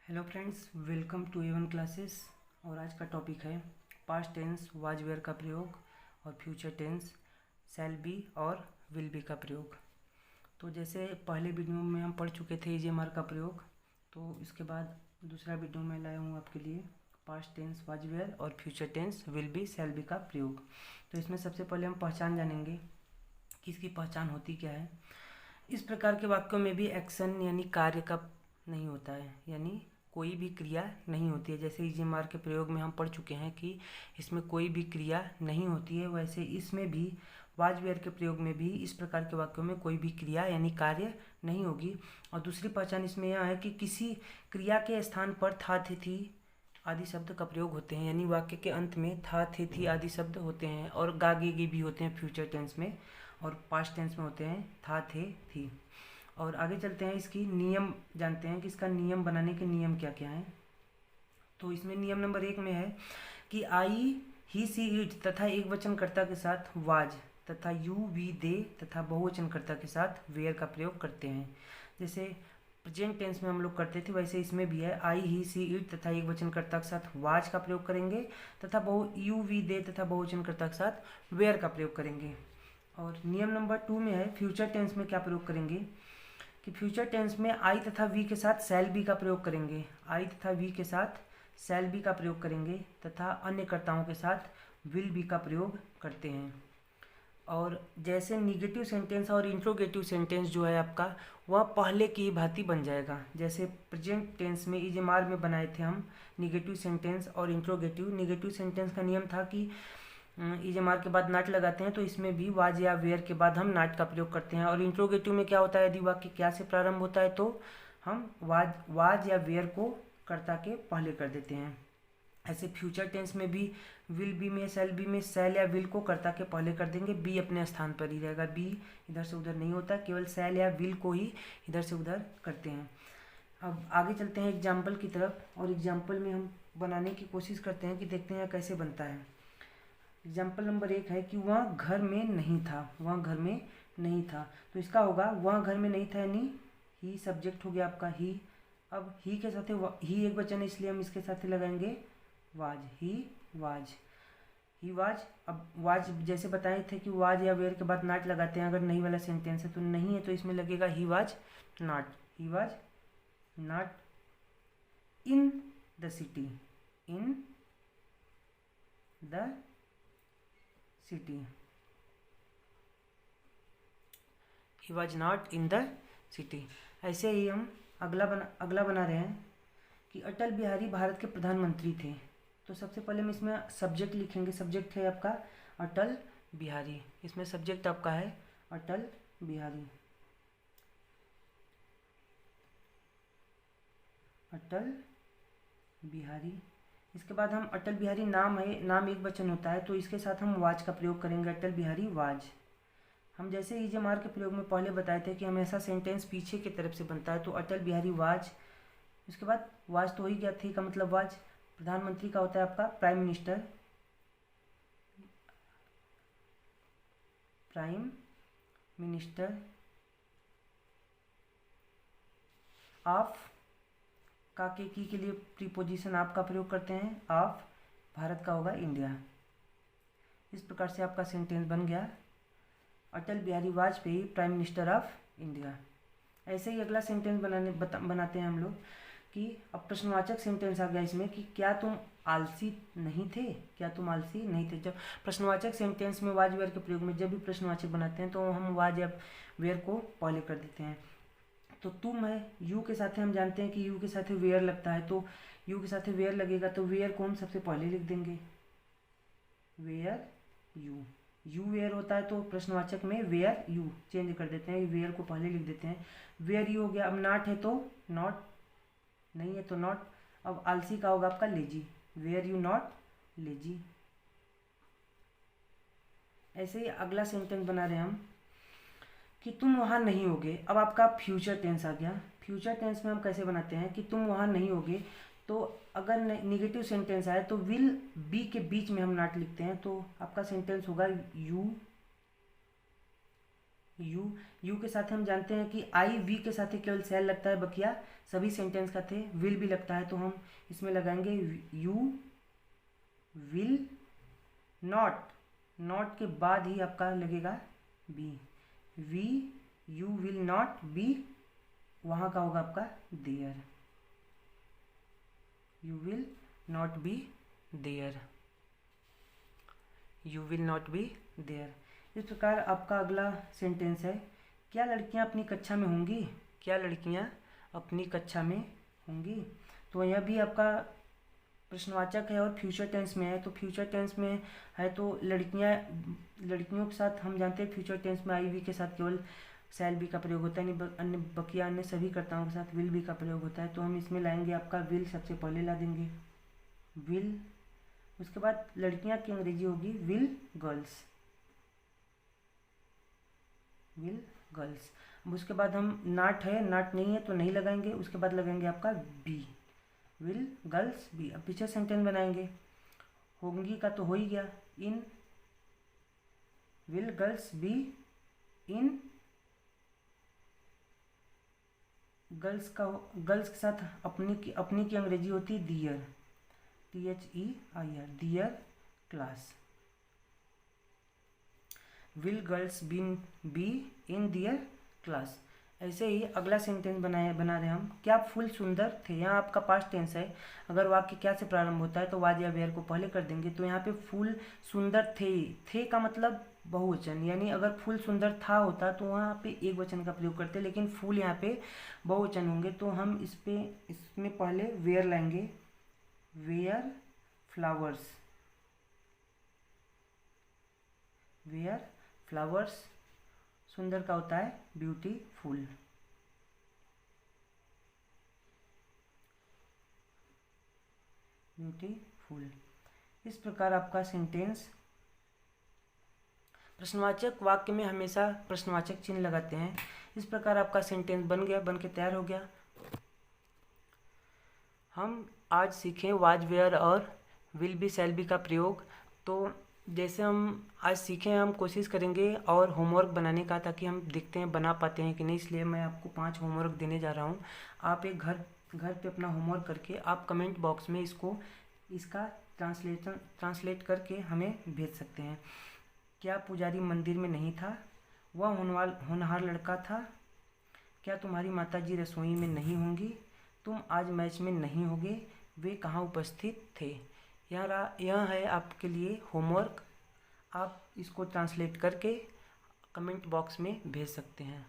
Hello friends, welcome to A1 classes. और आज का टॉपिक है पास्ट टेंस वाज वेयर का प्रयोग और फ्यूचर टेंस शैल बी और विल बी का प्रयोग। तो जैसे पहले वीडियो में हम पढ़ चुके थे EJMR का प्रयोग, तो इसके बाद दूसरा वीडियो में लाया हूँ आपके लिए पास्ट टेंस वाज वेयर और future tense will be shall be का प्रयोग। तो इसमें सबसे पहले हम पहचान जानेंगे कि इसकी पहचान होती क्या है। इस प्रकार के वाक्यों में भी एक्शन यानी कार्य का नहीं होता है, यानी कोई भी क्रिया नहीं होती है। जैसे EJMR के प्रयोग में हम पढ़ चुके हैं कि इसमें कोई भी क्रिया नहीं होती है, वैसे इसमें भी वाज वेयर के प्रयोग में भी इस प्रकार के वाक्यों में कोई भी क्रिया यानी कार्य नहीं होगी। और दूसरी पहचान इसमें यह है कि किसी क्रिया के स्थान पर था थे थी आदि शब्द का प्रयोग होते हैं, यानी वाक्य के अंत में था थे थी आदि शब्द होते हैं। और गा गे गी भी होते हैं फ्यूचर टेंस में, और पास्ट टेंस में होते हैं था थे थी। और आगे चलते हैं, इसकी नियम जानते हैं कि इसका नियम बनाने के नियम क्या क्या हैं। तो इसमें नियम नंबर 1 में है कि आई ही सी इट तथा एक वचनकर्ता के साथ वाज तथा यू वी दे तथा बहुवचनकर्ता के साथ वेयर का प्रयोग करते हैं। जैसे प्रेजेंट टेंस में हम लोग करते थे, वैसे इसमें भी है आई ही सी इट तथा एक वचनकर्ता के साथ वाज का प्रयोग करेंगे तथा यू वी दे तथा बहुवचनकर्ता के साथ वेयर का प्रयोग करेंगे। और नियम नंबर 2 में है फ्यूचर टेंस में क्या प्रयोग करेंगे कि फ्यूचर टेंस में आई तथा वी के साथ शैल बी का प्रयोग करेंगे। आई तथा वी के साथ शैल बी का प्रयोग करेंगे तथा अन्य कर्ताओं के साथ विल बी का प्रयोग करते हैं। और जैसे निगेटिव सेंटेंस और इंट्रोगेटिव सेंटेंस जो है आपका, वह पहले की भांति बन जाएगा। जैसे प्रेजेंट टेंस में EJMR में बनाए थे हम निगेटिव सेंटेंस और इंट्रोगेटिव। निगेटिव सेंटेंस का नियम था कि EJMR के बाद नाट लगाते हैं, तो इसमें भी वाज या वेयर के बाद हम नाट का प्रयोग करते हैं। और इंट्रोगेटिव में क्या होता है, यदि वाक्य क्या से प्रारंभ होता है तो हम वाज या वेयर को कर्ता के पहले कर देते हैं। ऐसे फ्यूचर टेंस में भी विल बी में शैल बी में शैल या विल को कर्ता के पहले कर देंगे, बी अपने स्थान पर ही रहेगा। बी इधर से उधर नहीं होता, केवल शैल या विल को ही इधर से उधर करते हैं। अब आगे चलते हैं एग्जाम्पल की तरफ, और एग्जाम्पल में हम बनाने की कोशिश करते हैं कि देखते हैं कैसे बनता है। एग्जाम्पल नंबर 1 है कि वह घर में नहीं था। वह घर में नहीं था, तो इसका होगा वह घर में नहीं था, यानी ही सब्जेक्ट हो गया आपका ही। अब ही के साथ ही एक वचन है, इसलिए हम इसके साथ लगाएंगे was. He was, he was. अब वाज जैसे बताए थे कि वाज या वेयर के बाद नाट लगाते हैं, अगर नहीं वाला सेंटेंस है तो नहीं है तो इसमें लगेगा he was not. He was not in the city. In the city. He was not in the city. ऐसे ही हम अगला बना रहे हैं कि अटल बिहारी भारत के प्रधानमंत्री थे। तो सबसे पहले हम इसमें सब्जेक्ट लिखेंगे। सब्जेक्ट है आपका अटल बिहारी, इसमें सब्जेक्ट आपका है अटल बिहारी। अटल बिहारी। इसके बाद हम अटल बिहारी नाम है, नाम एक वचन होता है, तो इसके साथ हम वाज का प्रयोग करेंगे, अटल बिहारी वाज। हम जैसे EJMR के प्रयोग में पहले बताए थे कि हमेशा सेंटेंस पीछे की तरफ से बनता है, तो अटल बिहारी वाज। उसके बाद वाज तो हो ही गया, थी का मतलब वाज। प्रधानमंत्री का होता है आपका prime minister. Prime minister of का के लिए प्रीपोजिशन आप का प्रयोग करते हैं, ऑफ। भारत का होगा इंडिया। इस प्रकार से आपका सेंटेंस बन गया Atal Bihari Vajpayee prime minister of India. ऐसे ही अगला सेंटेंस बनाते हैं हम लोग कि अब प्रश्नवाचक सेंटेंस आ गया इसमें कि क्या तुम आलसी नहीं थे। क्या तुम आलसी नहीं थे। जब प्रश्नवाचक सेंटेंस में वाज वेयर के प्रयोग में जब भी प्रश्नवाचक बनाते हैं तो हम वाज या वेयर को पहले कर देते हैं। तो तुम है यू के साथ हम जानते हैं कि यू के साथ वेयर लगता है, तो यू के साथ वेयर लगेगा तो वेयर को हम सबसे पहले लिख देंगे वेयर यू। यू वेयर होता है तो प्रश्नवाचक में वेयर यू चेंज कर देते हैं, वेयर को पहले लिख देते हैं। वेयर यू हो गया। अब नॉट है तो नॉट, नहीं है तो नॉट। अब आलसी का होगा आपका lazy, were you not lazy. ऐसे ही अगला सेंटेंस बना रहे हैं हम कि तुम वहाँ नहीं होगे। अब आपका फ्यूचर टेंस आ गया। फ्यूचर टेंस में हम कैसे बनाते हैं कि तुम वहाँ नहीं होगे, तो अगर निगेटिव सेंटेंस आए तो विल बी के बीच में हम नॉट लिखते हैं, तो आपका सेंटेंस होगा यू यू के साथ हम जानते हैं कि आई वी के साथ ही केवल सेल लगता है, बकिया सभी सेंटेंस का थे विल भी लगता है, तो हम इसमें लगाएंगे यू विल नॉट, नॉट के बाद ही आपका लगेगा be, we you will not be, वहाँ का होगा आपका there, you will not be there, you will not be there. इस प्रकार आपका अगला सेंटेंस है, क्या लड़कियां अपनी कक्षा में होंगी, क्या लड़कियां अपनी कक्षा में होंगी। तो यह भी आपका प्रश्नवाचक है और फ्यूचर टेंस में है, तो फ्यूचर टेंस में है तो लड़कियों के साथ हम जानते हैं फ्यूचर टेंस में आई वी के साथ केवल शैल बी का प्रयोग होता है, अन्य बकिया अन्य सभी कर्ताओं के साथ विल बी का प्रयोग होता है। तो हम इसमें लाएंगे आपका विल, सबसे पहले ला देंगे विल, उसके बाद लड़कियां की अंग्रेजी होगी विल गर्ल्स, विल गर्ल्स। अब उसके बाद हम नाट है, नाट नहीं है तो नहीं लगाएंगे, उसके बाद लगाएंगे आपका बी, विल गर्ल्स बी। अब पीछे सेंटेंस बनाएंगे, होंगी का तो हो ही गया, in will girls be in, girls के साथ अपनी की अंग्रेजी होती है their, THEIR, their class, will girls be in their class. ऐसे ही अगला सेंटेंस बना रहे हम, क्या फूल सुंदर थे। यहाँ आपका पास्ट टेंस है, अगर वाक्य क्या से प्रारंभ होता है तो वाज या वेयर को पहले कर देंगे। तो यहाँ पे फूल सुंदर थे का मतलब बहुवचन, यानी अगर फूल सुंदर था होता तो वहाँ पे एक वचन का प्रयोग करते, लेकिन फूल यहाँ पे बहुवचन होंगे, तो हम इसमें पहले वेयर लाएंगे, वेयर फ्लावर्स, वेयर फ्लावर्स, सुंदर का होता है ब्यूटीफुल, ब्यूटीफुल। इस प्रकार आपका सेंटेंस, प्रश्नवाचक वाक्य में हमेशा प्रश्नवाचक चिन्ह लगाते हैं। इस प्रकार आपका सेंटेंस बन के तैयार हो गया। हम आज सीखें वाज वेयर और विल बी शैल बी का प्रयोग। तो जैसे हम आज सीखें, हम कोशिश करेंगे और होमवर्क बनाने का, ताकि हम देखते हैं बना पाते हैं कि नहीं। इसलिए मैं आपको 5 होमवर्क देने जा रहा हूँ। आप एक घर पे अपना होमवर्क करके आप कमेंट बॉक्स में इसका ट्रांसलेट करके हमें भेज सकते हैं। क्या पुजारी मंदिर में नहीं था, वह होनहार लड़का था। क्या तुम्हारी माताजी रसोई में नहीं होंगी, तुम आज मैच में नहीं होगे, वे कहाँ उपस्थित थे। यह है आपके लिए होमवर्क। आप इसको ट्रांसलेट करके कमेंट बॉक्स में भेज सकते हैं।